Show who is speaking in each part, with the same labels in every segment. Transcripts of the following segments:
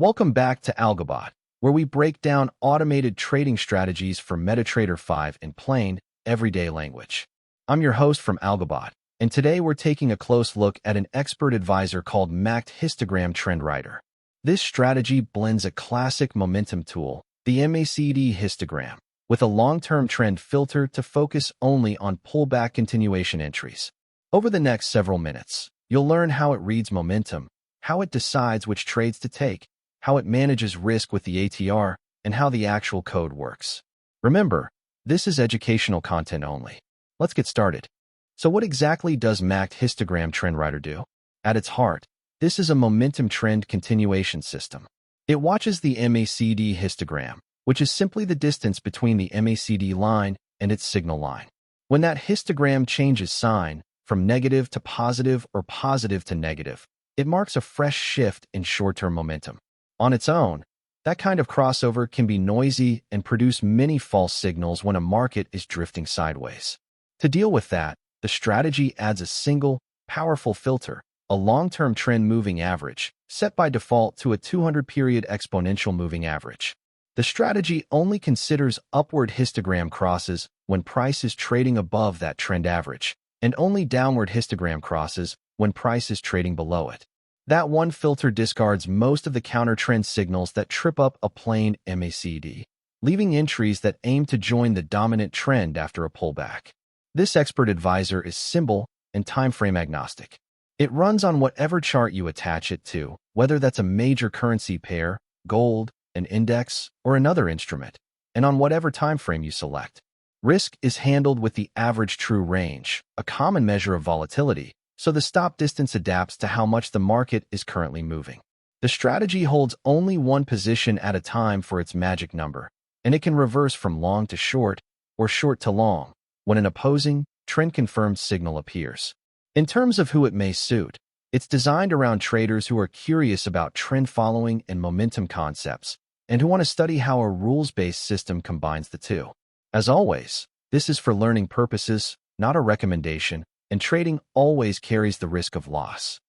Speaker 1: Welcome back to AlgoBot, where we break down automated trading strategies for MetaTrader 5 in plain, everyday language. I'm your host from AlgoBot, and today we're taking a close look at an expert advisor called MACD Histogram Trend Rider. This strategy blends a classic momentum tool, the MACD histogram, with a long-term trend filter to focus only on pullback continuation entries. Over the next several minutes, you'll learn how it reads momentum, how it decides which trades to take, how it manages risk with the ATR, and how the actual code works. Remember, this is educational content only. Let's get started. So what exactly does MACD Histogram Trend Rider do? At its heart, this is a momentum trend continuation system. It watches the MACD histogram, which is simply the distance between the MACD line and its signal line. When that histogram changes sign, from negative to positive or positive to negative, it marks a fresh shift in short-term momentum. On its own, that kind of crossover can be noisy and produce many false signals when a market is drifting sideways. To deal with that, the strategy adds a single, powerful filter, a long-term trend moving average, set by default to a 200-period exponential moving average. The strategy only considers upward histogram crosses when price is trading above that trend average, and only downward histogram crosses when price is trading below it. That one filter discards most of the counter-trend signals that trip up a plain MACD, leaving entries that aim to join the dominant trend after a pullback. This expert advisor is symbol and timeframe agnostic. It runs on whatever chart you attach it to, whether that's a major currency pair, gold, an index, or another instrument, and on whatever timeframe you select. Risk is handled with the average true range, a common measure of volatility, so the stop distance adapts to how much the market is currently moving. The strategy holds only one position at a time for its magic number, and it can reverse from long to short or short to long when an opposing, trend-confirmed signal appears. In terms of who it may suit, it's designed around traders who are curious about trend following and momentum concepts, and who want to study how a rules-based system combines the two. As always, this is for learning purposes, not a recommendation, and trading always carries the risk of loss.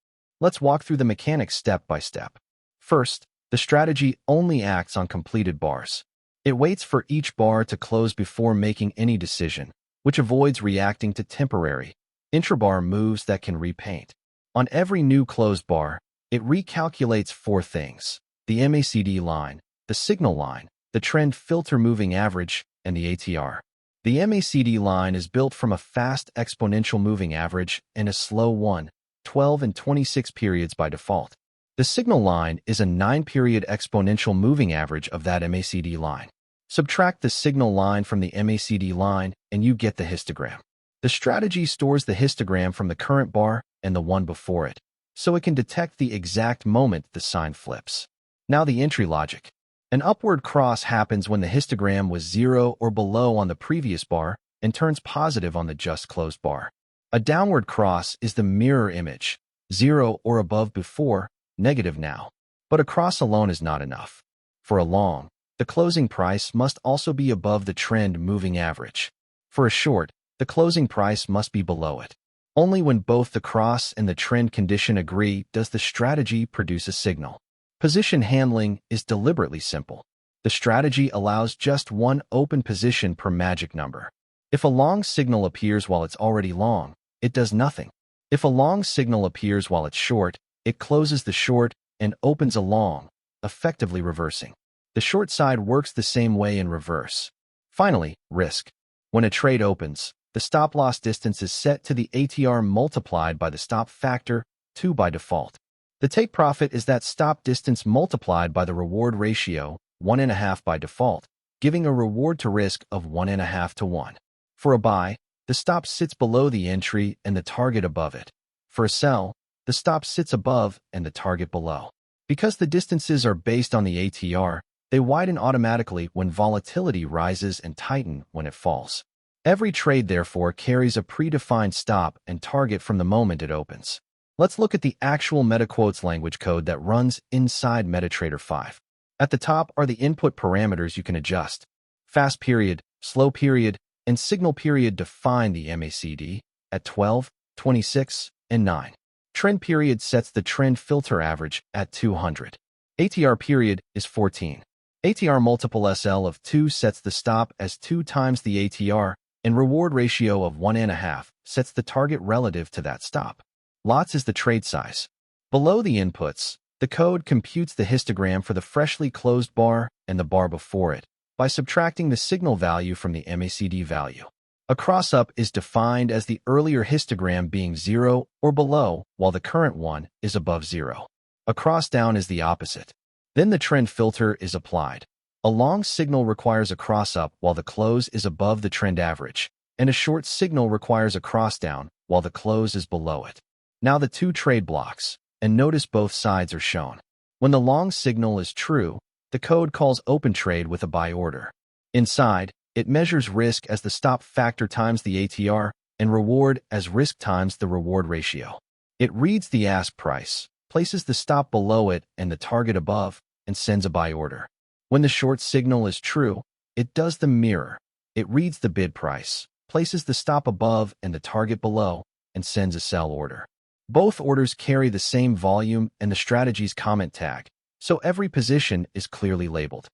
Speaker 1: Let's walk through the mechanics step by step. First, the strategy only acts on completed bars. It waits for each bar to close before making any decision, which avoids reacting to temporary, intrabar moves that can repaint. On every new closed bar, it recalculates four things: the MACD line, the signal line, the trend filter moving average, and the ATR. The MACD line is built from a fast exponential moving average and a slow 1, 12, and 26 periods by default. The signal line is a 9-period exponential moving average of that MACD line. Subtract the signal line from the MACD line and you get the histogram. The strategy stores the histogram from the current bar and the one before it, so it can detect the exact moment the sign flips. Now the entry logic. An upward cross happens when the histogram was 0 or below on the previous bar and turns positive on the just closed bar. A downward cross is the mirror image, 0 or above before, negative now. But a cross alone is not enough. For a long, the closing price must also be above the trend moving average. For a short, the closing price must be below it. Only when both the cross and the trend condition agree does the strategy produce a signal. Position handling is deliberately simple. The strategy allows just one open position per magic number. If a long signal appears while it's already long, it does nothing. If a long signal appears while it's short, it closes the short and opens a long, effectively reversing. The short side works the same way in reverse. Finally, risk. When a trade opens, the stop-loss distance is set to the ATR multiplied by the stop factor, 2 by default. The take profit is that stop distance multiplied by the reward ratio, 1.5 by default, giving a reward to risk of 1.5 to 1. For a buy, the stop sits below the entry and the target above it. For a sell, the stop sits above and the target below. Because the distances are based on the ATR, they widen automatically when volatility rises and tighten when it falls. Every trade, therefore, carries a predefined stop and target from the moment it opens. Let's look at the actual MetaQuotes language code that runs inside MetaTrader 5. At the top are the input parameters you can adjust. Fast period, slow period, and signal period define the MACD at 12, 26, and 9. Trend period sets the trend filter average at 200. ATR period is 14. AtrMultSl of 2 sets the stop as 2 times the ATR, and reward ratio of 1.5 sets the target relative to that stop. Lots is the trade size. Below the inputs, the code computes the histogram for the freshly closed bar and the bar before it by subtracting the signal value from the MACD value. A cross-up is defined as the earlier histogram being 0 or below, while the current one is above 0. A cross-down is the opposite. Then the trend filter is applied. A long signal requires a cross-up while the close is above the trend average, and a short signal requires a cross-down while the close is below it. Now the two trade blocks, and notice both sides are shown. When the long signal is true, the code calls open trade with a buy order. Inside, it measures risk as the stop factor times the ATR and reward as risk times the reward ratio. It reads the ask price, places the stop below it and the target above, and sends a buy order. When the short signal is true, it does the mirror. It reads the bid price, places the stop above and the target below, and sends a sell order. Both orders carry the same volume and the strategy's comment tag, so every position is clearly labeled.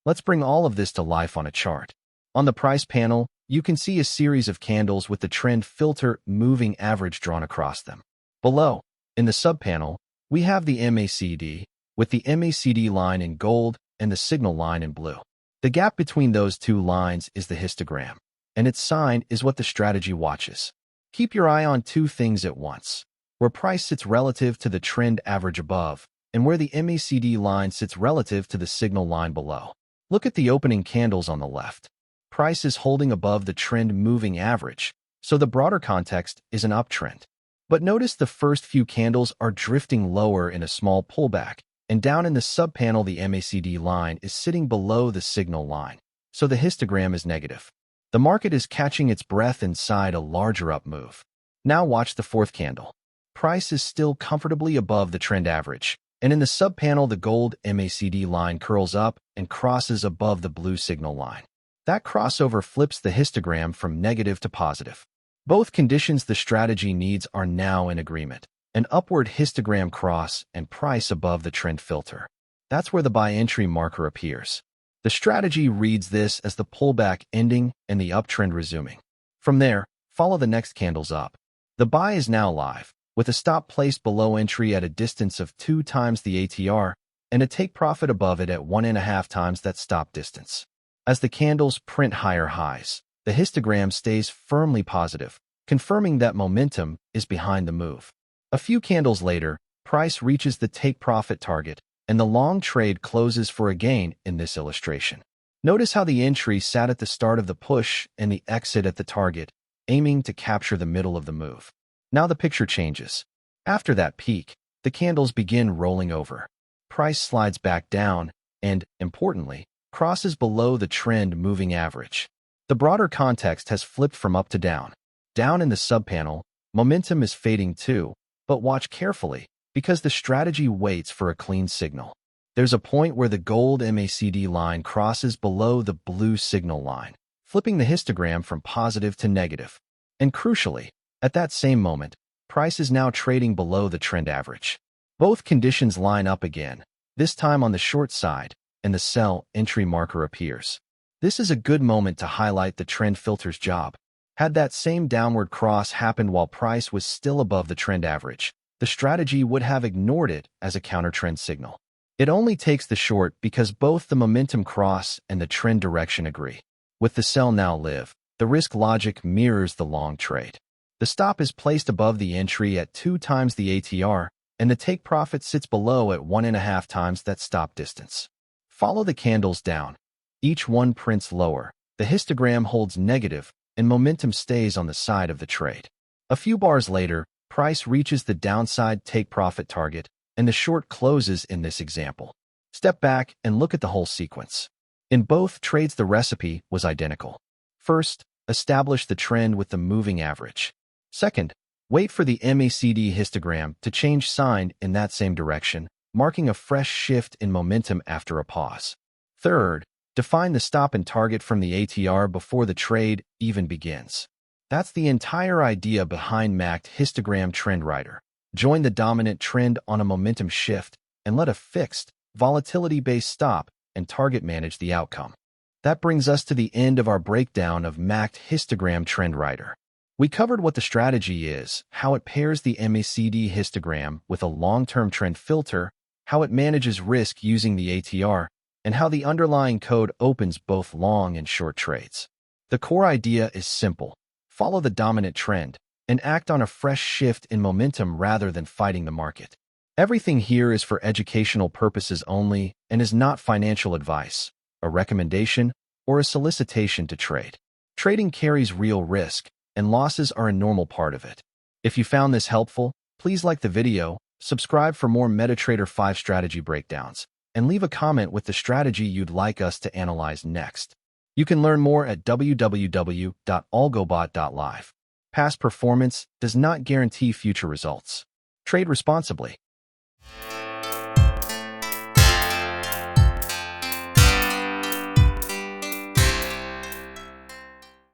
Speaker 1: Let's bring all of this to life on a chart. On the price panel, you can see a series of candles with the trend filter moving average drawn across them. Below, in the subpanel, we have the MACD, with the MACD line in gold and the signal line in blue. The gap between those two lines is the histogram, and its sign is what the strategy watches. Keep your eye on two things at once: where price sits relative to the trend average above, and where the MACD line sits relative to the signal line below. Look at the opening candles on the left. Price is holding above the trend moving average, so the broader context is an uptrend. But notice the first few candles are drifting lower in a small pullback, and down in the subpanel the MACD line is sitting below the signal line, so the histogram is negative. The market is catching its breath inside a larger up move. Now watch the fourth candle. Price is still comfortably above the trend average, and in the subpanel the gold MACD line curls up and crosses above the blue signal line. That crossover flips the histogram from negative to positive. Both conditions the strategy needs are now in agreement: an upward histogram cross and price above the trend filter. That's where the buy entry marker appears. The strategy reads this as the pullback ending and the uptrend resuming. From there, follow the next candles up. The buy is now live, with a stop placed below entry at a distance of 2 times the ATR and a take profit above it at 1.5 times that stop distance. As the candles print higher highs, the histogram stays firmly positive, confirming that momentum is behind the move. A few candles later, price reaches the take profit target, and the long trade closes for a gain in this illustration. Notice how the entry sat at the start of the push and the exit at the target, aiming to capture the middle of the move. Now the picture changes. After that peak, the candles begin rolling over. Price slides back down and, importantly, crosses below the trend moving average. The broader context has flipped from up to down. Down in the subpanel, momentum is fading too, but watch carefully because the strategy waits for a clean signal. There's a point where the gold MACD line crosses below the blue signal line, flipping the histogram from positive to negative. And crucially, at that same moment, price is now trading below the trend average. Both conditions line up again, this time on the short side, and the sell entry marker appears. This is a good moment to highlight the trend filter's job. Had that same downward cross happened while price was still above the trend average, the strategy would have ignored it as a counter-trend signal. It only takes the short because both the momentum cross and the trend direction agree. With the sell now live, the risk logic mirrors the long trade. The stop is placed above the entry at 2 times the ATR, and the take profit sits below at 1.5 times that stop distance. Follow the candles down. Each one prints lower, the histogram holds negative, and momentum stays on the side of the trade. A few bars later, price reaches the downside take profit target, and the short closes in this example. Step back and look at the whole sequence. In both trades the recipe was identical. First, establish the trend with the moving average. Second, wait for the MACD histogram to change sign in that same direction, marking a fresh shift in momentum after a pause. Third, define the stop and target from the ATR before the trade even begins. That's the entire idea behind MACD Histogram Trend Rider. Join the dominant trend on a momentum shift and let a fixed, volatility-based stop, and target manage the outcome. That brings us to the end of our breakdown of MACD Histogram Trend Rider. We covered what the strategy is, how it pairs the MACD histogram with a long-term trend filter, how it manages risk using the ATR, and how the underlying code opens both long and short trades. The core idea is simple. Follow the dominant trend and act on a fresh shift in momentum rather than fighting the market. Everything here is for educational purposes only and is not financial advice, a recommendation, or a solicitation to trade. Trading carries real risk, and losses are a normal part of it. If you found this helpful, please like the video, subscribe for more MetaTrader 5 strategy breakdowns, and leave a comment with the strategy you'd like us to analyze next. You can learn more at www.algobot.live. Past performance does not guarantee future results. Trade responsibly.